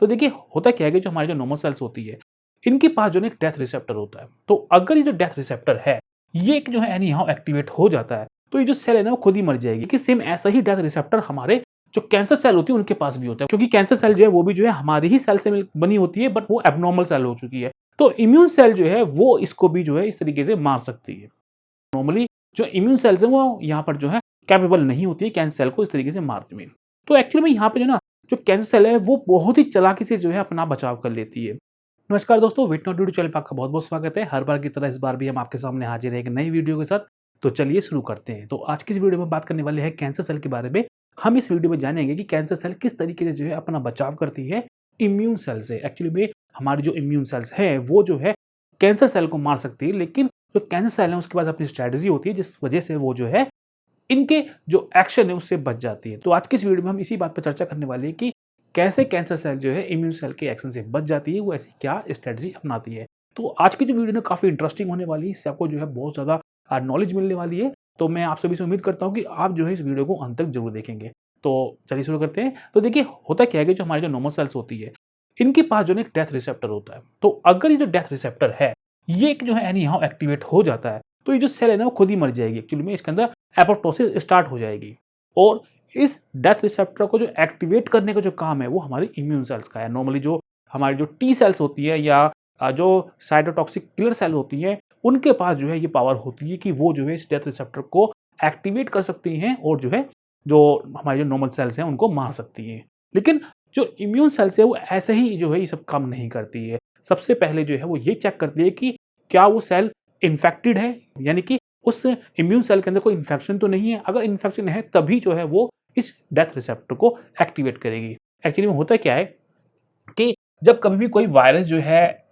तो देखिए होता क्या है कि जो हमारी जो नॉर्मल सेल्स होती है, इनके पास जो है एक डेथ रिसेप्टर होता है। तो अगर ये जो डेथ रिसेप्टर है, ये एक जो है एनी हाउ एक्टिवेट हो जाता है, तो ये जो सेल है ना वो खुद ही मर जाएगी। कि सेम ऐसा ही डेथ रिसेप्टर हमारे जो कैंसर सेल होती है उनके पास भी होता है, क्योंकि कैंसर सेल जो है वो भी जो है हमारी ही सेल से बनी होती है, बट वो एबनॉर्मल सेल हो चुकी है। तो इम्यून सेल जो है वो इसको भी जो है इस तरीके से मार सकती है। नॉर्मली जो इम्यून सेल्स हैं वो यहाँ पर जो है कैपेबल नहीं होती है कैंसर सेल को इस तरीके से मारने में। तो एक्चुअली में यहाँ पे जो ना जो कैंसर सेल है वो बहुत ही चालाकी से जो है अपना बचाव कर लेती है। नमस्कार दोस्तों, वेट नॉट ड्यूटी चैनल पर आपका बहुत बहुत स्वागत है। हर बार की तरह इस बार भी हम आपके सामने हाजिर है एक नई वीडियो के साथ। तो चलिए शुरू करते हैं। तो आज की इस वीडियो में बात करने वाले हैं कैंसर सेल के बारे में। हम इस वीडियो में जानेंगे कि कैंसर सेल किस तरीके से जो है अपना बचाव करती है इम्यून सेल से। एक्चुअली में हमारी जो इम्यून सेल्स है वो जो है कैंसर सेल को मार सकती है, लेकिन जो कैंसर सेल है उसके पास अपनी स्ट्रेटजी होती है जिस वजह से वो जो है इनके जो एक्शन है उससे बच जाती है। तो आज की इस वीडियो में हम इसी बात पर चर्चा करने वाले हैं कि कैसे कैंसर सेल जो है इम्यून सेल के एक्शन से बच जाती है, वो ऐसी क्या स्ट्रेटजी अपनाती है। तो आज की जो वीडियो है काफी इंटरेस्टिंग होने वाली है, इससे आपको जो है बहुत ज्यादा नॉलेज मिलने वाली है। तो मैं आप सभी से उम्मीद करता हूँ कि आप जो है इस वीडियो को अंत तक जरूर देखेंगे। तो चलिए शुरू करते हैं। तो देखिए होता क्या है कि जो हमारी जो नॉर्मल सेल्स होती है, इनके पास जो है एक डेथ रिसेप्टर होता है। तो अगर ये जो डेथ रिसेप्टर है, ये एक जो है एनी हाउ एक्टिवेट हो जाता है, तो ये जो सेल है ना वो खुद ही मर जाएगी। एक्चुअली में इसके अंदर एपोप्टोसिस स्टार्ट हो जाएगी, और इस डेथ रिसेप्टर को जो एक्टिवेट करने का जो काम है वो हमारी इम्यून सेल्स का है। नॉर्मली जो हमारी जो टी सेल्स होती है या जो साइटोटॉक्सिक किलर सेल होती है, उनके पास जो है ये पावर होती है कि वो जो है इस डेथ रिसेप्टर को एक्टिवेट कर सकती हैं और जो है जो हमारी जो नॉर्मल सेल्स हैं उनको मार सकती हैं। लेकिन जो इम्यून सेल्स है वो ऐसे ही जो है ये सब काम नहीं करती है। सबसे पहले जो है वो ये चेक करती है कि क्या वो सेल इन्फेक्टेड है, यानी कि उस इम्यून सेल के अंदर कोई इन्फेक्शन तो नहीं है। अगर इन्फेक्शन है तभी जो है वो इस डेथ रिसेप्टर को एक्टिवेट करेगी। एक्चुअली में होता क्या है कि जब कभी भी कोई वायरस जो है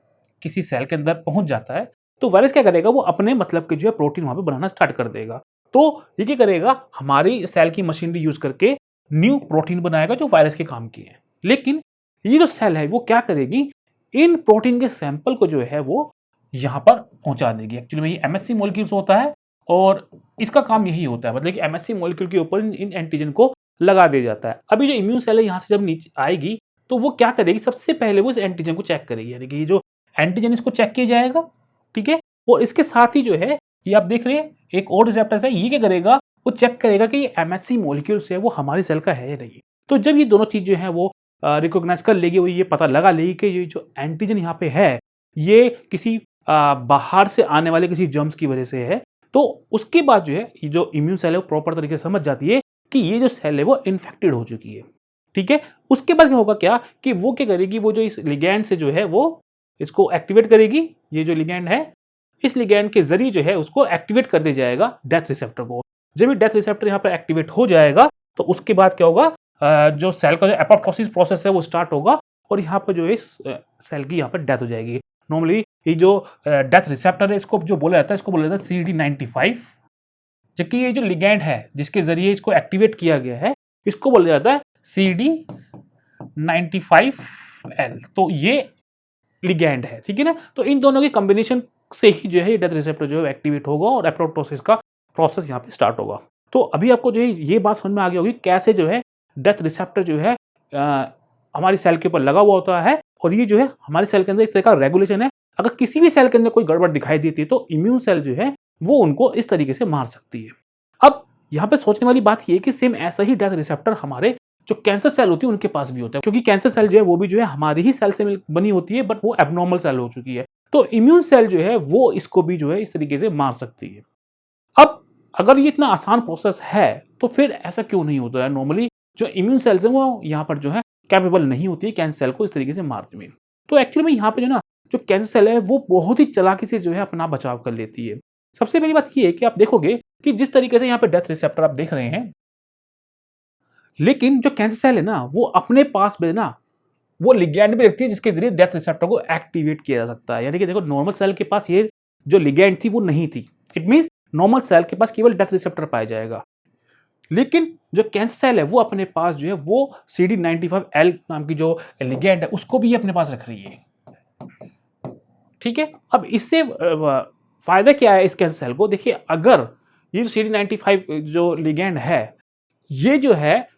किसी सेल के अंदर पहुंच जाता है, तो वायरस क्या करेगा, वो अपने मतलब के जो है प्रोटीन वहां पे बनाना स्टार्ट कर देगा। तो ये क्या करेगा, हमारी सेल की मशीनरी यूज करके न्यू प्रोटीन बनाएगा जो वायरस के काम की है। लेकिन ये जो सेल है वो क्या करेगी, इन प्रोटीन के सैंपल को जो है वो यहाँ पर पहुंचा देगी। एक्चुअली में ये एमएससी मॉलिक्यूल्स होता है और इसका काम यही होता है, मतलब कि एमएससी मॉलिक्यूल के ऊपर इन एंटीजन को लगा दिया जाता है। अभी जो इम्यून सेल है यहाँ से जब नीचे आएगी तो वो क्या करेगी, सबसे पहले वो इस एंटीजन को चेक करेगी, यानी कि ये जो एंटीजन इसको चेक किया जाएगा, ठीक है। और इसके साथ ही जो है ये आप देख रहे हैं एक और रिसेप्टर है, ये क्या करेगा, वो चेक करेगा कि ये एमएससी मॉलिक्यूल्स है वो हमारी सेल का है या नहीं। तो जब ये दोनों चीज जो है वो रिकॉग्नाइज कर लेगी, वो ये पता लगा लेगी कि ये जो एंटीजन यहाँ पे है ये किसी बाहर से आने वाले किसी जर्म्स की वजह से है, तो उसके बाद जो है ये जो इम्यून सेल है वो प्रॉपर तरीके से समझ जाती है कि ये जो सेल है वो इन्फेक्टेड हो चुकी है, ठीक है। उसके बाद क्या होगा क्या कि वो क्या करेगी, वो जो इस लिगैंड से जो है वो इसको एक्टिवेट करेगी। ये जो लिगैंड है, इस लिगैंड के जरिए जो है उसको एक्टिवेट कर दिया जाएगा डेथ रिसेप्टर को। जब ये डेथ रिसेप्टर यहाँ पर एक्टिवेट हो जाएगा तो उसके बाद क्या होगा, जो सेल का जो एपोप्टोसिस प्रोसेस है वो स्टार्ट होगा और यहाँ पर जो है इस सेल की यहाँ पर डेथ हो जाएगी। नॉर्मली ये जो डेथ रिसेप्टर है इसको जो बोला जाता है, इसको बोला जाता है CD95, जबकि ये जो लिगैंड है जिसके जरिए इसको एक्टिवेट किया गया है इसको बोला जाता है CD95L। तो ये लिगैंड है, ठीक है ना। तो इन दोनों के कॉम्बिनेशन से ही जो है डेथ रिसेप्टर जो है एक्टिवेट होगा और एपोप्टोसिस का प्रोसेस यहाँ पे स्टार्ट होगा। तो अभी आपको जो है ये बात समझ में आ गई होगी कैसे जो है डेथ रिसेप्टर जो है हमारी सेल के ऊपर लगा हुआ होता है, और ये जो है हमारी सेल के अंदर एक तरह का रेगुलेशन है। अगर किसी भी सेल के अंदर कोई गड़बड़ दिखाई देती है तो इम्यून सेल जो है वो उनको इस तरीके से मार सकती है। अब यहाँ पे सोचने वाली बात ये है कि सेम ऐसा ही डेथ रिसेप्टर हमारे जो कैंसर सेल होती है उनके पास भी होता है, क्योंकि कैंसर सेल जो है वो भी जो है हमारी ही सेल से बनी होती है, बट वो एबनॉर्मल सेल हो चुकी है। तो इम्यून सेल जो है वो इसको भी जो है इस तरीके से मार सकती है। अब अगर ये इतना आसान प्रोसेस है तो फिर ऐसा क्यों नहीं होता है, नॉर्मली जो इम्यून सेल्स है वो यहाँ पर जो है कैपेबल नहीं होती है कैंसर सेल को इस तरीके से मारने में। तो एक्चुअली में यहाँ पे जो ना जो कैंसर सेल है वो बहुत ही चालाकी से जो है अपना बचाव कर लेती है। सबसे पहली बात ये है कि आप देखोगे कि जिस तरीके से यहाँ पे डेथ रिसेप्टर आप देख रहे हैं, लेकिन जो कैंसर सेल है ना वो अपने पास में ना वो लिगैंड भी रखती है जिसके जरिए डेथ रिसेप्टर को एक्टिवेट किया जा सकता है। यानी कि देखो नॉर्मल सेल के पास ये जो लिगैंड थी वो नहीं थी। इट मींस नॉर्मल सेल के पास केवल डेथ रिसेप्टर पाया जाएगा, लेकिन जो कैंसर सेल है वो अपने पास जो है वो CD95L नाम की जो लिगैंड है उसको भी अपने पास रख रही है, ठीक है। अब इससे फायदा क्या है इस कैंसर सेल को, देखिए अगर ये जो CD95 जो लिगैंड है ये जो है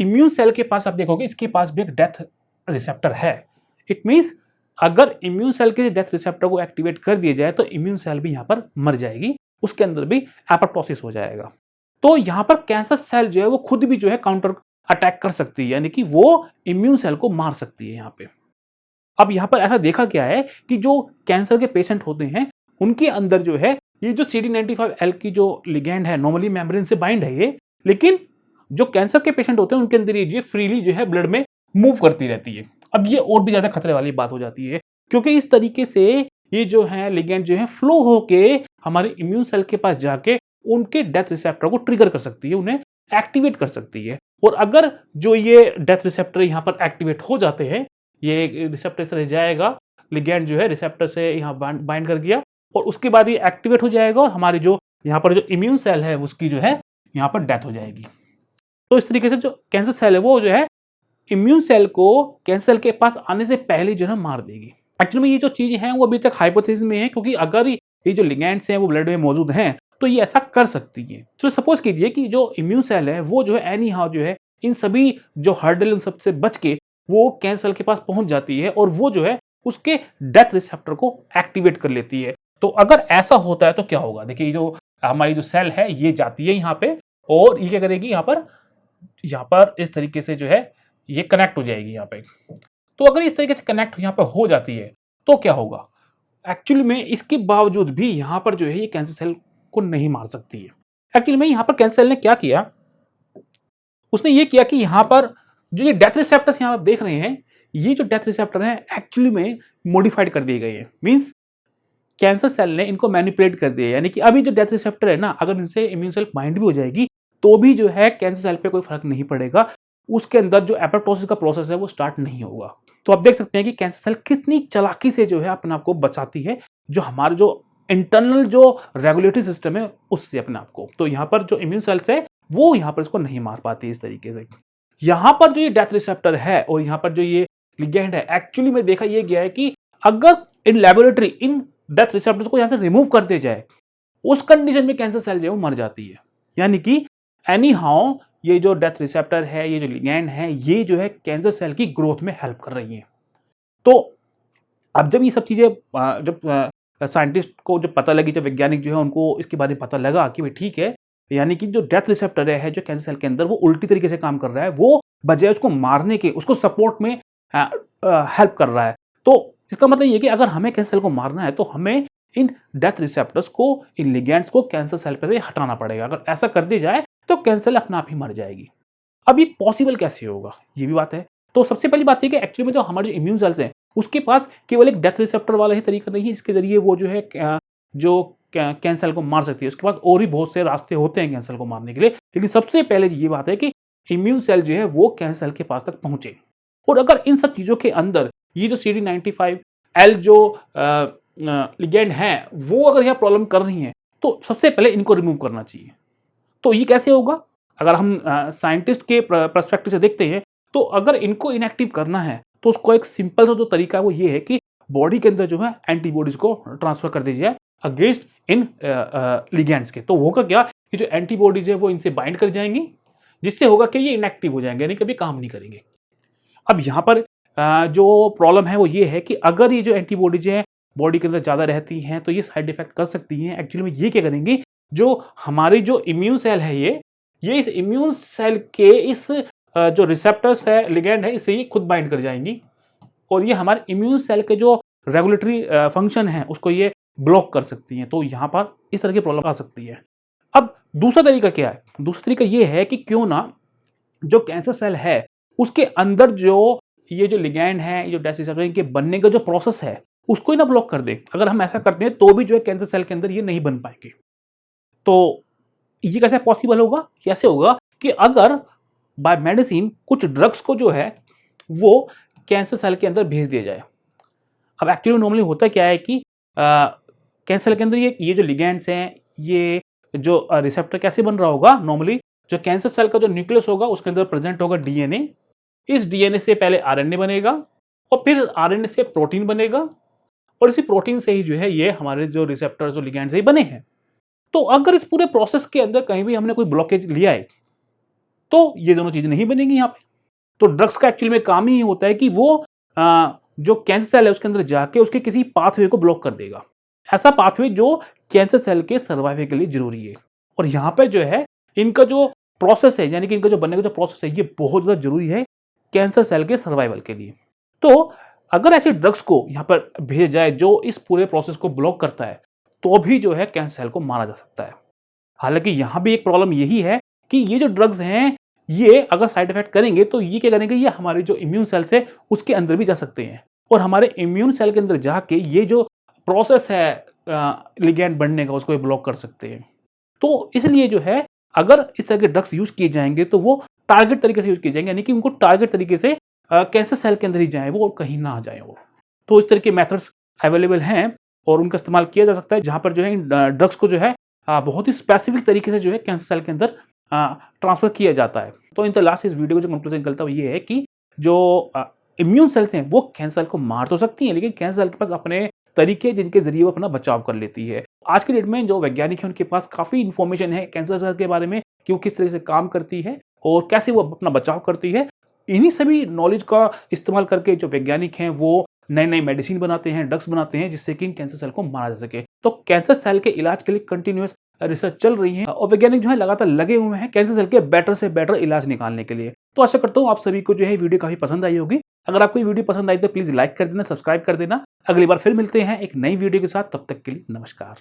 इम्यून सेल के पास, आप देखोगे इसके पास भी एक डेथ रिसेप्टर है। इट मीन्स अगर इम्यून सेल के डेथ रिसेप्टर को एक्टिवेट कर दिया जाए तो इम्यून सेल भी यहाँ पर मर जाएगी, उसके अंदर भी एपोप्टोसिस हो जाएगा। तो यहाँ पर कैंसर सेल जो है वो खुद भी जो है काउंटर अटैक कर सकती है, यानी कि वो इम्यून सेल को मार सकती है यहाँ पे। अब यहाँ पर ऐसा देखा गया है कि जो कैंसर के पेशेंट होते हैं उनके अंदर जो है ये जो CD95L की जो लिगैंड है नॉर्मली मेम्ब्रेन से बाइंड है ये, लेकिन जो कैंसर के पेशेंट होते हैं उनके अंदर ये फ्रीली जो है ब्लड में मूव करती रहती है। अब ये और भी ज्यादा खतरे वाली बात हो जाती है, क्योंकि इस तरीके से ये जो है लिगैंड जो है फ्लो होके हमारे इम्यून सेल के पास जाके उनके डेथ रिसेप्टर को ट्रिगर कर सकती है, उन्हें एक्टिवेट कर सकती है। और अगर जो ये डेथ रिसेप्टर यहाँ पर एक्टिवेट हो जाते हैं, ये रिसेप्टर से जाएगा, लिगैंड जो है रिसेप्टर से यहाँ बाइंड कर गया और उसके बाद ये एक्टिवेट हो जाएगा और हमारी जो यहाँ पर जो इम्यून सेल है उसकी जो है यहाँ पर डेथ हो जाएगी। तो इस तरीके से जो कैंसर सेल है वो जो है इम्यून सेल को कैंसर सेल के पास आने से पहले जो है मार देगी। एक्चुअली में ये जो चीजें हैं वो अभी तक हाइपोथेसिस में है, क्योंकि अगर ये जो लिगैंड्स हैं वो ब्लड में मौजूद हैं तो ये ऐसा कर सकती है। तो सपोज कीजिए कि जो इम्यून सेल है वो जो है एनी हाउ जो है इन सभी जो हर्डल उन सबसे बच के वो कैंसर सेल के पास पहुंच जाती है और वो जो है उसके डेथ रिसेप्टर को एक्टिवेट कर लेती है। तो अगर ऐसा होता है तो क्या होगा, देखिए जो हमारी जो सेल है ये जाती है यहाँ पे और ये क्या करेगी, यहाँ पर इस तरीके से जो है ये कनेक्ट हो जाएगी यहाँ पे। तो अगर इस तरीके से कनेक्ट यहाँ पे हो जाती है तो क्या होगा, एक्चुअली में इसके बावजूद भी यहाँ पर जो है ये कैंसर सेल को नहीं मार सकती है। एक्चुअली में यहाँ पर कैंसर सेल ने क्या किया, उसने ये किया कि यहाँ पर जो ये डेथ रिसेप्टर्स यहाँ आप देख रहे हैं, ये जो डेथ रिसेप्टर हैं एक्चुअली में मॉडिफाइड कर दिए गए हैं। मींस कैंसर सेल ने इनको मैनिपुलेट कर दिया, यानी कि अभी जो डेथ रिसेप्टर है ना, अगर इनसे इम्यून सेल बाइंड भी हो जाएगी तो भी जो है कैंसर सेल पे कोई फर्क नहीं पड़ेगा, उसके अंदर जो एपोप्टोसिस का प्रोसेस है वो स्टार्ट नहीं होगा। तो आप देख सकते हैं कि कैंसर सेल कितनी चालाकी से जो है अपने आप को बचाती है, जो हमारे जो इंटरनल जो रेगुलेटरी सिस्टम है उससे अपने आप को। तो यहाँ पर जो इम्यून सेल्स है वो यहाँ पर इसको नहीं मार पाती इस तरीके से। यहाँ पर जो ये डेथ रिसेप्टर है और यहाँ पर जो ये लिगैंड है, एक्चुअली में देखा यह गया है कि अगर in laboratory in death receptors को यहाँ से रिमूव कर दिया जाए, उस कंडीशन में कैंसर सेल जो है वो मर जाती है। यानी कि एनी हाउ ये जो डेथ रिसेप्टर है, ये जो लिगैंड है, ये जो है कैंसर सेल की ग्रोथ में हेल्प कर रही है। तो अब जब ये सब चीजें जब साइंटिस्ट को जब पता लगी, जब वैज्ञानिक जो है उनको इसके बारे में पता लगा कि भाई ठीक है, यानी कि जो डेथ रिसेप्टर है जो कैंसर सेल के अंदर वो उल्टी तरीके से काम कर रहा है, वो बजाय उसको मारने के उसको सपोर्ट में हेल्प कर रहा है। तो इसका मतलब ये कि अगर हमें कैंसर सेल को मारना है तो हमें इन डेथ रिसेप्टर्स को, इन लिगैंड्स को कैंसर सेल पे से हटाना पड़ेगा। अगर ऐसा कर दिया जाए तो कैंसर सेल अपने आप ही मर जाएगी। अब ये पॉसिबल कैसे होगा, ये भी बात है। तो सबसे पहली बात है कि एक्चुअली में जो हमारे जो इम्यून सेल्स हैं उसके पास केवल एक डेथ रिसेप्टर वाला ही तरीका नहीं है जिसके जरिए वो जो है जो कैंसर सेल को मार सकती है। उसके पास और भी बहुत से रास्ते होते हैं कैंसर सेल को मारने के लिए, लेकिन सबसे पहले ये बात है कि इम्यून सेल जो है वो कैंसर सेल के पास तक पहुंचे। और अगर इन सब चीजों के अंदर ये जो CD95L जो लिगैंड है वो अगर यह प्रॉब्लम कर रही है तो सबसे पहले इनको रिमूव करना चाहिए। तो ये कैसे होगा, अगर हम साइंटिस्ट के पर्सपेक्टिव से देखते हैं तो अगर इनको इनएक्टिव करना है तो उसको एक सिंपल सा जो तरीका है वो ये है कि बॉडी के अंदर जो है एंटीबॉडीज को ट्रांसफर कर दीजिए अगेंस्ट इन लिगैंड्स के। तो होगा क्या कि जो एंटीबॉडीज है वो इनसे बाइंड कर जाएंगी, जिससे होगा कि ये इनएक्टिव हो जाएंगे, यानी कभी काम नहीं करेंगे। अब यहाँ पर जो प्रॉब्लम है वो ये है कि अगर ये जो एंटीबॉडीज है बॉडी के अंदर ज़्यादा रहती हैं तो ये साइड इफेक्ट कर सकती हैं। एक्चुअली में ये क्या करेंगी, जो हमारी जो इम्यून सेल है ये इस इम्यून सेल के इस जो रिसेप्टर्स है, लिगैंड है, इसे ये खुद बाइंड कर जाएंगी और ये हमारे इम्यून सेल के जो रेगुलेटरी फंक्शन है उसको ये ब्लॉक कर सकती हैं। तो यहाँ पर इस तरह की प्रॉब्लम आ सकती है। अब दूसरा तरीका क्या है, दूसरा तरीका ये है कि क्यों ना जो कैंसर सेल है उसके अंदर जो ये जो लिगैंड है, ये जो डेथ रिसेप्टर इनके बनने का जो प्रोसेस है उसको ही ना ब्लॉक कर दे। अगर हम ऐसा करते हैं तो भी जो है कैंसर सेल के अंदर ये नहीं बन पाएंगे। तो ये कैसे पॉसिबल होगा, कैसे होगा कि अगर बाय मेडिसिन कुछ ड्रग्स को जो है वो कैंसर सेल के अंदर भेज दिया जाए। अब एक्चुअली नॉर्मली होता क्या है कि कैंसर सेल के अंदर ये जो लिगैंड्स हैं, ये जो रिसेप्टर कैसे बन रहा होगा, नॉर्मली जो कैंसर सेल का जो न्यूक्लियस होगा उसके अंदर प्रेजेंट होगा डीएनए। इस डीएनए से पहले आरएनए बनेगा और फिर आरएनए से प्रोटीन बनेगा और इसी प्रोटीन से ही जो है ये हमारे जो रिसेप्टर जो लिगैंड्स है बने हैं। तो अगर इस पूरे प्रोसेस के अंदर कहीं भी हमने कोई ब्लॉकेज लिया है तो ये दोनों चीजें नहीं बनेंगी यहाँ पे। तो ड्रग्स का एक्चुअली में काम ही होता है कि वो जो कैंसर सेल है उसके अंदर जाके उसके किसी पाथवे को ब्लॉक कर देगा। ऐसा पाथवे जो कैंसर सेल के सर्वाइवल के लिए ज़रूरी है। और यहाँ पे जो है इनका जो प्रोसेस है, यानी कि इनका जो बनने का जो प्रोसेस है, ये बहुत ज़्यादा ज़रूरी है कैंसर सेल के सर्वाइवल के लिए। तो अगर ऐसे ड्रग्स को यहाँ पर भेजा जाए जो इस पूरे प्रोसेस को ब्लॉक करता है, तो भी जो है कैंसर सेल को मारा जा सकता है। हालाँकि यहाँ भी एक प्रॉब्लम यही है कि ये जो ड्रग्स हैं, ये अगर साइड इफ़ेक्ट करेंगे तो ये क्या करेंगे, ये हमारे जो इम्यून सेल्स है उसके अंदर भी जा सकते हैं और हमारे इम्यून सेल के अंदर जाके ये जो प्रोसेस है लिगैंड बनने का उसको ब्लॉक कर सकते हैं। तो इसलिए जो है अगर इस तरह के ड्रग्स यूज़ किए जाएँगे तो वो टारगेट तरीके से यूज़ किए जाएँगे, यानी कि उनको टारगेट तरीके से कैंसर सेल के अंदर ही जाएँ वो और कहीं ना जाएँ वो। तो इस तरह के मेथड्स अवेलेबल हैं और उनका इस्तेमाल किया जा सकता है जहाँ पर जो है इन ड्रग्स को जो है बहुत ही स्पेसिफिक तरीके से जो है कैंसर सेल के अंदर ट्रांसफ़र किया जाता है। तो इन द लास्ट इस वीडियो का जो कंक्लूजन निकलता है वो ये है कि जो इम्यून सेल्स हैं वो कैंसर सेल को मार तो सकती हैं, लेकिन कैंसर सेल के पास अपने तरीके जिनके ज़रिए वो अपना बचाव कर लेती है। आज के डेट में जो वैज्ञानिक हैं उनके पास काफ़ी इन्फॉर्मेशन है कैंसर सेल के बारे में कि वो किस तरह से काम करती है और कैसे वो अपना बचाव करती है। इन्हीं सभी नॉलेज का इस्तेमाल करके जो वैज्ञानिक हैं वो नई-नई मेडिसिन बनाते हैं, ड्रग्स बनाते हैं जिससे कि कैंसर सेल को मारा जा सके। तो कैंसर सेल के इलाज के लिए कंटीन्यूअस रिसर्च चल रही है और वैज्ञानिक जो है लगातार लगे हुए हैं कैंसर सेल के बेटर से बेटर इलाज निकालने के लिए। तो आशा करता हूँ आप सभी को जो है वीडियो काफ़ी पसंद आई होगी। अगर आपको ये वीडियो पसंद आई तो प्लीज़ लाइक कर देना, सब्सक्राइब कर देना। अगली बार फिर मिलते हैं एक नई वीडियो के साथ, तब तक के लिए नमस्कार।